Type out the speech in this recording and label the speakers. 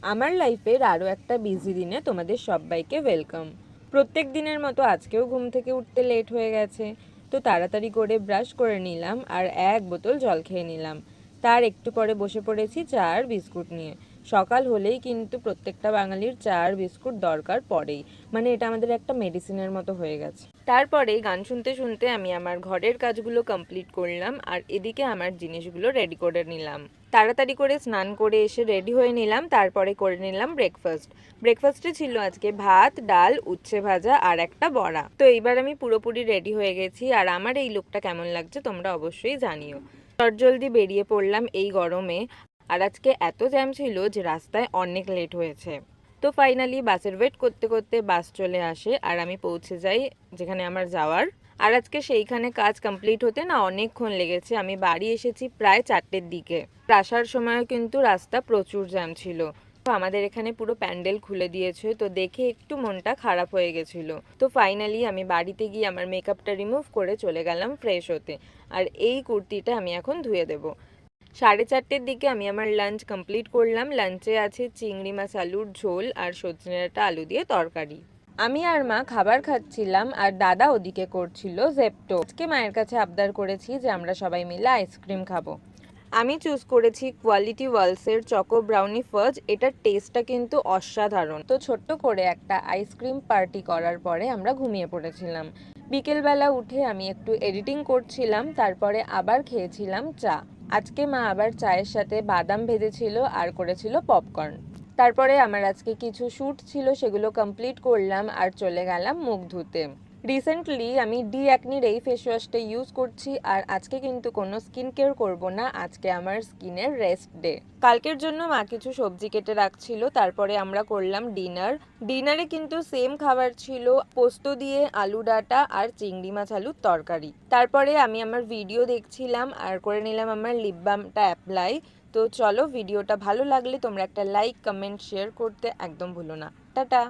Speaker 1: আমার লাইফের আরও একটা বিজি দিনে তোমাদের সবাইকে ওয়েলকাম। প্রত্যেক দিনের মতো আজকেও ঘুম থেকে উঠতে লেট হয়ে গেছে, তো তাড়াতাড়ি করে ব্রাশ করে নিলাম আর এক বোতল জল খেয়ে নিলাম। তার একটু পরে বসে পড়েছি চা আর বিস্কুট নিয়ে। সকাল হলেই কিন্তু প্রত্যেকটা বাঙালির চা আর বিস্কুট দরকার পড়েই, মানে এটা আমাদের একটা মেডিসিনের মতো হয়ে গেছে। তারপরে গান শুনতে শুনতে আমি আমার ঘরের কাজগুলো কমপ্লিট করলাম আর এদিকে আমার জিনিসগুলো রেডি করে নিলাম। তাড়াতাড়ি করে স্নান করে এসে রেডি হয়ে নিলাম, তারপরে করে নিলাম ব্রেকফাস্টে ছিল আজকে ভাত, ডাল, উচ্ছে ভাজা আর একটা বড়া। তো এইবার আমি পুরোপুরি রেডি হয়ে গেছি, আর আমার এই লুকটা কেমন লাগছে তোমরা অবশ্যই জানিও। চটজলদি বেরিয়ে পড়লাম এই গরমে, আর আজকে এত জ্যাম ছিল যে রাস্তায় অনেক লেট হয়েছে। তো ফাইনালি বাসের ওয়েট করতে করতে বাস চলে আসে আর আমি পৌঁছে যাই যেখানে আমার যাওয়ার। আর আজকে সেইখানে কাজ কমপ্লিট হতে না অনেকক্ষণ লেগেছে, আমি বাড়ি এসেছি প্রায় 4টের দিকে। আসার সময়ও কিন্তু রাস্তা প্রচুর জ্যাম ছিল। তো আমাদের এখানে পুরো প্যান্ডেল খুলে দিয়েছে, তো দেখে একটু মনটা খারাপ হয়ে গেছিলো। তো ফাইনালি আমি বাড়িতে গিয়ে আমার মেকআপটা রিমুভ করে চলে গেলাম ফ্রেশ হতে। আর এই কুর্তিটা আমি এখন ধুয়ে দেবো। 4:30-র দিকে আমি আমার লাঞ্চ কমপ্লিট করলাম। লাঞ্চে আছে চিংড়ি মাছ আলুর ঝোল আর সজনে ডাঁটা আলু দিয়ে তরকারি। আমি আর মা খাবার খাচ্ছিলাম আর দাদা ওদিকে করছিল জেপ্টো। আজকে মায়ের কাছে আবদার করেছি যে আমরা সবাই মিলে আইসক্রিম খাবো। আমি চুজ করেছি কোয়ালিটি ওয়ালসের চকো ব্রাউনি ফাজ। এটার টেস্টটা কিন্তু অসাধারণ। তো ছোট্ট করে একটা আইসক্রিম পার্টি করার পরে আমরা ঘুমিয়ে পড়েছিলাম। বিকেলবেলা উঠে আমি একটু এডিটিং করছিলাম, তারপরে আবার খেয়েছিলাম চা। আজকে মা আবার চায়ের সাথে বাদাম ভেজেছিল আর করেছিল পপকর্ন। তারপরে আমার আজকে কিছু শ্যুট ছিল, সেগুলো কমপ্লিট করলাম আর চলে গেলাম মুখ ধুতে। রিসেন্টলি আমি ডি অ্যাকনির এই ফেস ওয়াশটা ইউজ করছি, আর আজকে কিন্তু কোনো স্কিন কেয়ার করবো না, আজকে আমার স্কিনের রেস্ট ডে। কালকের জন্য মা কিছু সবজি কেটে রাখছিল, তারপরে আমরা করলাম ডিনারে কিন্তু সেম খাবার ছিল, পোস্ত দিয়ে আলু ডাঁটা আর চিংড়ি মাছ আলুর তরকারি। তারপরে আমি আমার ভিডিও দেখছিলাম আর করে নিলাম আমার লিপ বামটা অ্যাপ্লাই। তো চলো, ভিডিওটা ভালো লাগলে তোমরা একটা লাইক, কমেন্ট, শেয়ার করতে একদম ভুলো না। টাটা।